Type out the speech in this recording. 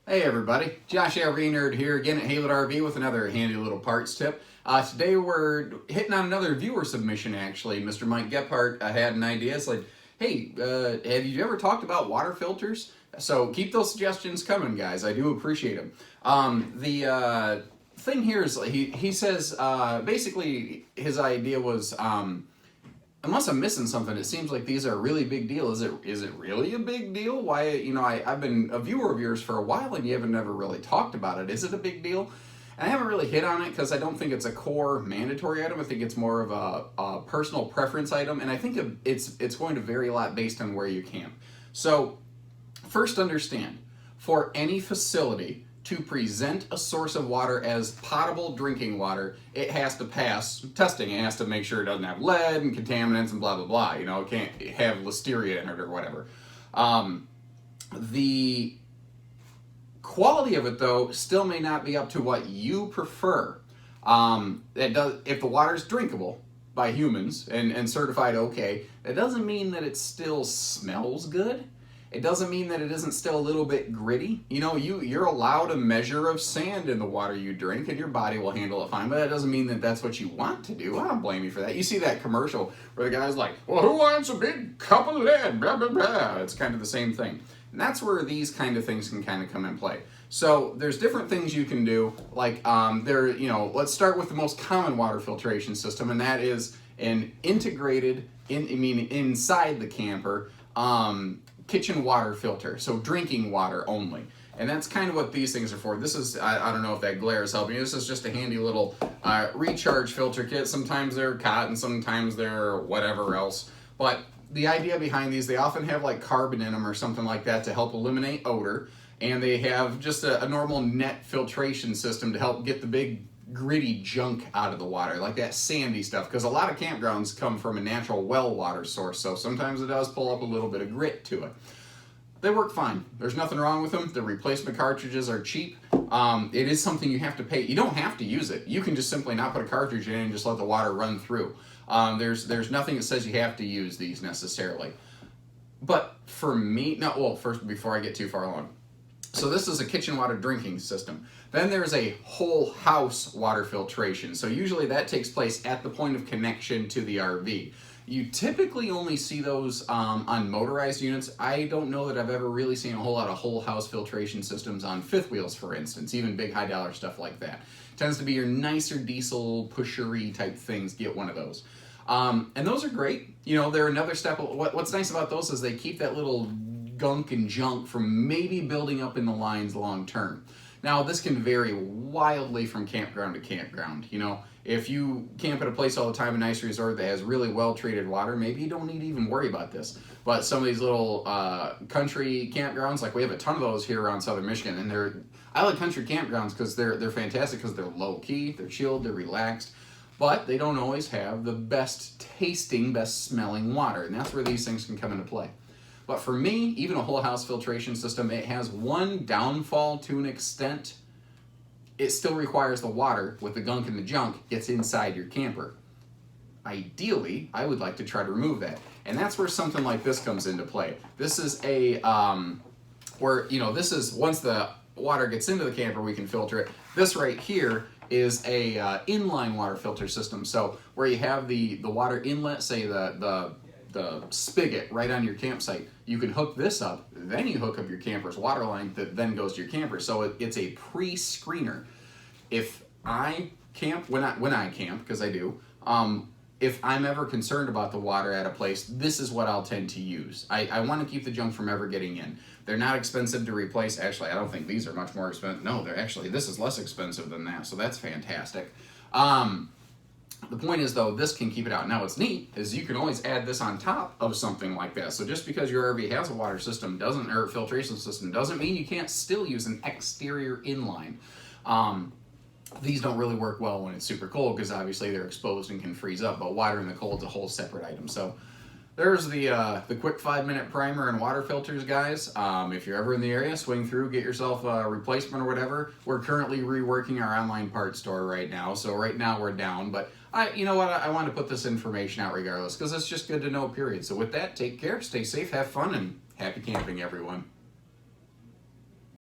Hey everybody, Josh RV Nerd here again at Haylett RV with another handy little parts tip. Today we're hitting on another viewer submission actually. Mr. Mike Gephardt had an idea. It's like, hey, have you ever talked about water filters? So keep those suggestions coming, guys. I do appreciate them. The thing here is he says basically his idea was unless I'm missing something, it seems like these are a really big deal. Is it really a big deal? Why, I've been a viewer of yours for a while and you haven't never really talked about it. Is it a big deal? And I haven't really hit on it because I don't think it's a core mandatory item. I think it's more of a personal preference item, and I think it's going to vary a lot based on where you camp. So first understand, for any facility to present a source of water as potable drinking water, it has to pass testing. It has to make sure it doesn't have lead and contaminants and blah, blah, blah. It can't have listeria in it or whatever. The quality of it, though, still may not be up to what you prefer. If the water is drinkable by humans and certified okay, that doesn't mean that it still smells good. It doesn't mean that it isn't still a little bit gritty. You're allowed a measure of sand in the water you drink and your body will handle it fine, but that doesn't mean that that's what you want to do. I don't blame you for that. You see that commercial where the guy's like, well, who wants a big cup of lead, blah, blah, blah. It's kind of the same thing. And that's where these kind of things can kind of come in play. So there's different things you can do, like let's start with the most common water filtration system, and that is an integrated, inside the camper, kitchen water filter, so drinking water only. And that's kind of what these things are for. This is, I don't know if that glare is helping you. This is just a handy little recharge filter kit. Sometimes they're cotton, sometimes they're whatever else. But the idea behind these, they often have like carbon in them or something like that to help eliminate odor. And they have just a normal net filtration system to help get the big gritty junk out of the water, like that sandy stuff, because a lot of campgrounds come from a natural well water source, so sometimes it does pull up a little bit of grit to it. They work fine. There's nothing wrong with them. The replacement cartridges are cheap. It is something you have to pay. You don't have to use it. You can just simply not put a cartridge in and just let the water run through. There's nothing that says you have to use these necessarily. But for me, first, before I get too far along, so this is a kitchen water drinking system. Then there's a whole house water filtration. So usually that takes place at the point of connection to the RV. You typically only see those on motorized units. I don't know that I've ever really seen a whole lot of whole house filtration systems on fifth wheels, for instance, even big high dollar stuff like that. Tends to be your nicer diesel pushery type things. Get one of those. And those are great. They're another step. What's nice about those is they keep that little gunk and junk from maybe building up in the lines long term. Now, this can vary wildly from campground to campground. If you camp at a place all the time, a nice resort that has really well-treated water, maybe you don't need to even worry about this. But some of these little country campgrounds, like we have a ton of those here around southern Michigan, and I like country campgrounds because they're fantastic because they're low-key, they're chilled, they're relaxed, but they don't always have the best tasting, best smelling water, and that's where these things can come into play. But for me, even a whole house filtration system, it has one downfall to an extent. It still requires the water with the gunk and the junk gets inside your camper. Ideally, I would like to try to remove that. And that's where something like this comes into play. This is this is once the water gets into the camper, we can filter it. This right here is a inline water filter system. So where you have the water inlet, say the spigot right on your campsite, you can hook this up, then you hook up your camper's water line that then goes to your camper. So it's a pre-screener. If I camp, when I camp, because I do, if I'm ever concerned about the water at a place, this is what I'll tend to use. I want to keep the junk from ever getting in. They're not expensive to replace. Actually, I don't think these are much more expensive. No, this is less expensive than that, so that's fantastic. The point is, though, this can keep it out. Now, what's neat is you can always add this on top of something like that. So just because your RV has a water system or a filtration system doesn't mean you can't still use an exterior inline. These don't really work well when it's super cold because obviously they're exposed and can freeze up, but water in the cold is a whole separate item. So there's the quick 5-minute primer and water filters, guys. If you're ever in the area, swing through, get yourself a replacement or whatever. We're currently reworking our online parts store right now, so right now we're down, but I want to put this information out regardless because it's just good to know, period. So with that, take care, stay safe, have fun, and happy camping, everyone.